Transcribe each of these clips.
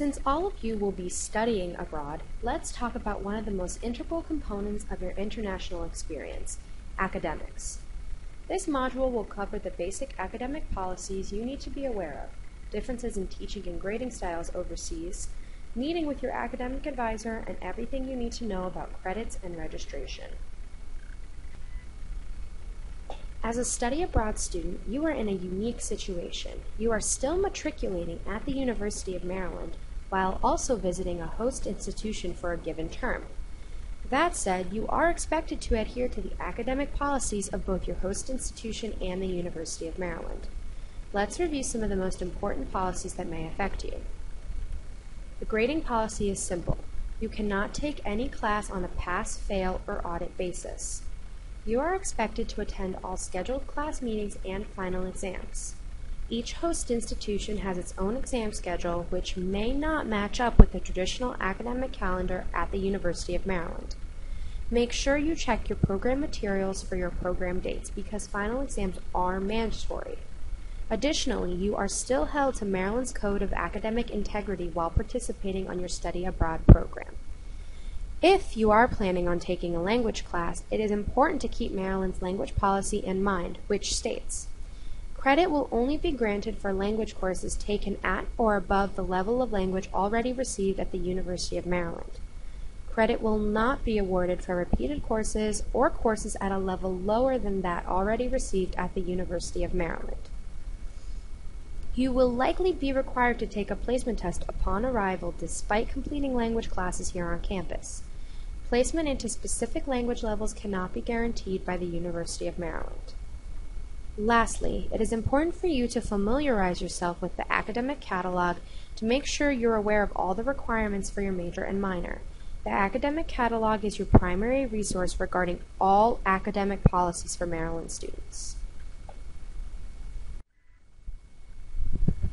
Since all of you will be studying abroad, let's talk about one of the most integral components of your international experience, academics. This module will cover the basic academic policies you need to be aware of, differences in teaching and grading styles overseas, meeting with your academic advisor, and everything you need to know about credits and registration. As a study abroad student, you are in a unique situation. You are still matriculating at the University of Maryland while also visiting a host institution for a given term. That said, you are expected to adhere to the academic policies of both your host institution and the University of Maryland. Let's review some of the most important policies that may affect you. The grading policy is simple. You cannot take any class on a pass, fail, or audit basis. You are expected to attend all scheduled class meetings and final exams. Each host institution has its own exam schedule, which may not match up with the traditional academic calendar at the University of Maryland. Make sure you check your program materials for your program dates because final exams are mandatory. Additionally, you are still held to Maryland's Code of Academic Integrity while participating on your study abroad program. If you are planning on taking a language class, it is important to keep Maryland's language policy in mind, which states, credit will only be granted for language courses taken at or above the level of language already received at the University of Maryland. Credit will not be awarded for repeated courses or courses at a level lower than that already received at the University of Maryland. You will likely be required to take a placement test upon arrival despite completing language classes here on campus. Placement into specific language levels cannot be guaranteed by the University of Maryland. Lastly, it is important for you to familiarize yourself with the academic catalog to make sure you're aware of all the requirements for your major and minor. The academic catalog is your primary resource regarding all academic policies for Maryland students.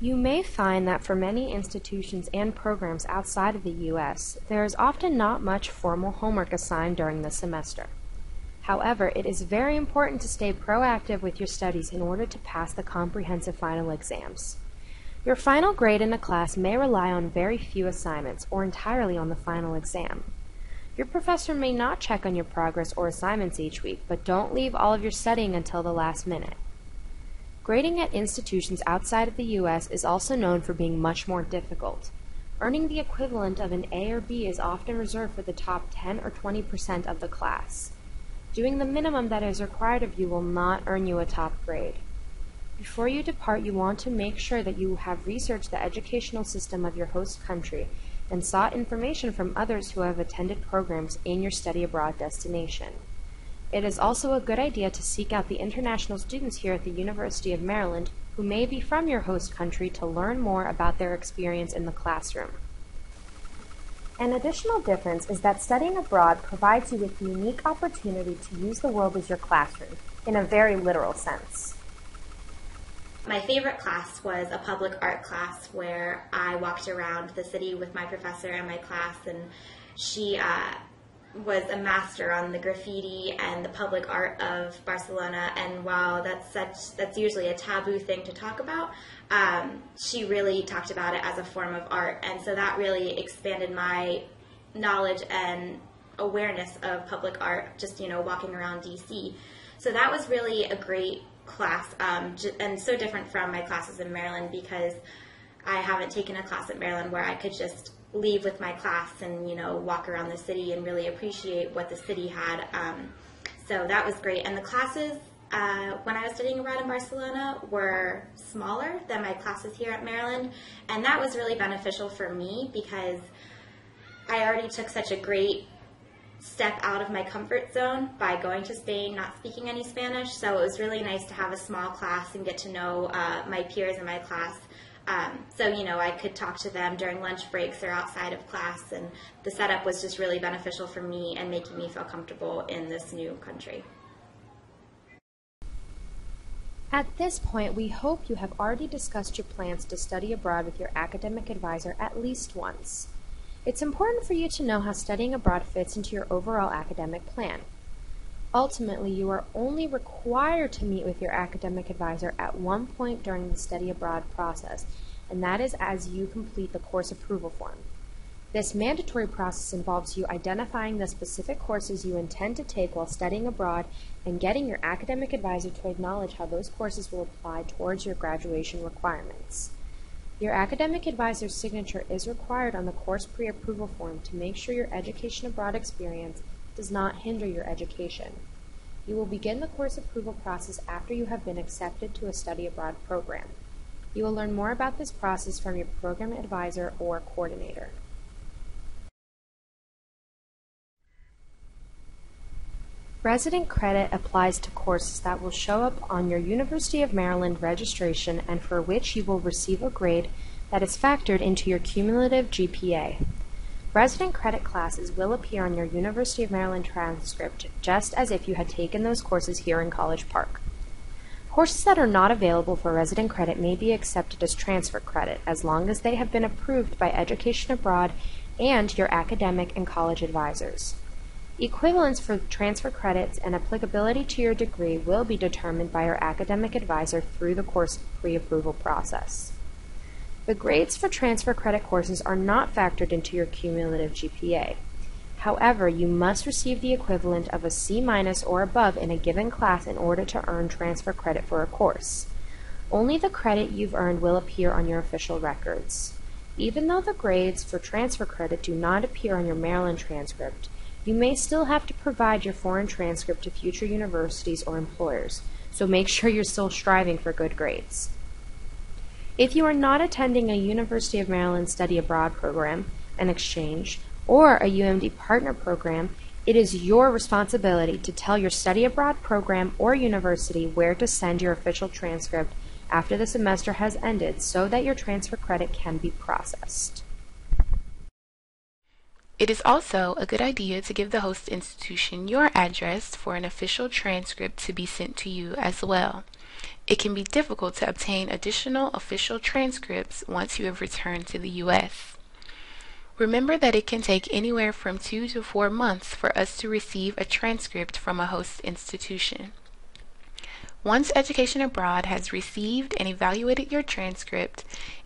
You may find that for many institutions and programs outside of the U.S., there is often not much formal homework assigned during the semester. However, it is very important to stay proactive with your studies in order to pass the comprehensive final exams. Your final grade in a class may rely on very few assignments or entirely on the final exam. Your professor may not check on your progress or assignments each week, but don't leave all of your studying until the last minute. Grading at institutions outside of the U.S. is also known for being much more difficult. Earning the equivalent of an A or B is often reserved for the top 10 or 20% of the class. Doing the minimum that is required of you will not earn you a top grade. Before you depart, you want to make sure that you have researched the educational system of your host country and sought information from others who have attended programs in your study abroad destination. It is also a good idea to seek out the international students here at the University of Maryland who may be from your host country to learn more about their experience in the classroom. An additional difference is that studying abroad provides you with the unique opportunity to use the world as your classroom, in a very literal sense. My favorite class was a public art class where I walked around the city with my professor and my class, and she was a master on the graffiti and the public art of Barcelona, and while that's usually a taboo thing to talk about, she really talked about it as a form of art, and so that really expanded my knowledge and awareness of public art, just, walking around DC. So that was really a great class, and so different from my classes in Maryland because I haven't taken a class at Maryland where I could just leave with my class and, walk around the city and really appreciate what the city had. So that was great. And the classes, when I was studying abroad in Barcelona, were smaller than my classes here at Maryland. And that was really beneficial for me because I already took such a great step out of my comfort zone by going to Spain, not speaking any Spanish. So it was really nice to have a small class and get to know my peers in my class. So, I could talk to them during lunch breaks or outside of class, and the setup was just really beneficial for me and making me feel comfortable in this new country. At this point, we hope you have already discussed your plans to study abroad with your academic advisor at least once. It's important for you to know how studying abroad fits into your overall academic plan. Ultimately, you are only required to meet with your academic advisor at one point during the study abroad process, and that is as you complete the course approval form. This mandatory process involves you identifying the specific courses you intend to take while studying abroad and getting your academic advisor to acknowledge how those courses will apply towards your graduation requirements. Your academic advisor's signature is required on the course pre-approval form to make sure your education abroad experience does not hinder your education. You will begin the course approval process after you have been accepted to a study abroad program. You will learn more about this process from your program advisor or coordinator. Resident credit applies to courses that will show up on your University of Maryland registration and for which you will receive a grade that is factored into your cumulative GPA. Resident credit classes will appear on your University of Maryland transcript just as if you had taken those courses here in College Park. Courses that are not available for resident credit may be accepted as transfer credit as long as they have been approved by Education Abroad and your academic and college advisors. Equivalence for transfer credits and applicability to your degree will be determined by your academic advisor through the course pre-approval process. The grades for transfer credit courses are not factored into your cumulative GPA. However, you must receive the equivalent of a C- or above in a given class in order to earn transfer credit for a course. Only the credit you've earned will appear on your official records. Even though the grades for transfer credit do not appear on your Maryland transcript, you may still have to provide your foreign transcript to future universities or employers, so make sure you're still striving for good grades. If you are not attending a University of Maryland study abroad program, an exchange, or a UMD partner program, it is your responsibility to tell your study abroad program or university where to send your official transcript after the semester has ended so that your transfer credit can be processed. It is also a good idea to give the host institution your address for an official transcript to be sent to you as well. It can be difficult to obtain additional official transcripts once you have returned to the U.S. Remember that it can take anywhere from 2 to 4 months for us to receive a transcript from a host institution. Once Education Abroad has received and evaluated your transcript,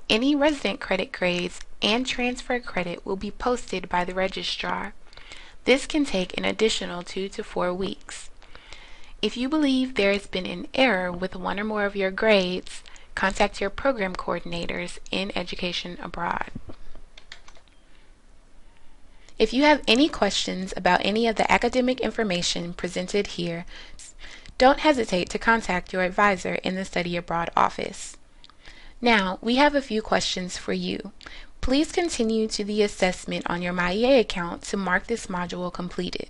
any resident credit grades and transfer credit will be posted by the registrar. This can take an additional 2 to 4 weeks. If you believe there has been an error with one or more of your grades, contact your program coordinators in Education Abroad. If you have any questions about any of the academic information presented here, don't hesitate to contact your advisor in the Study Abroad office. Now, we have a few questions for you. Please continue to the assessment on your MyEA account to mark this module completed.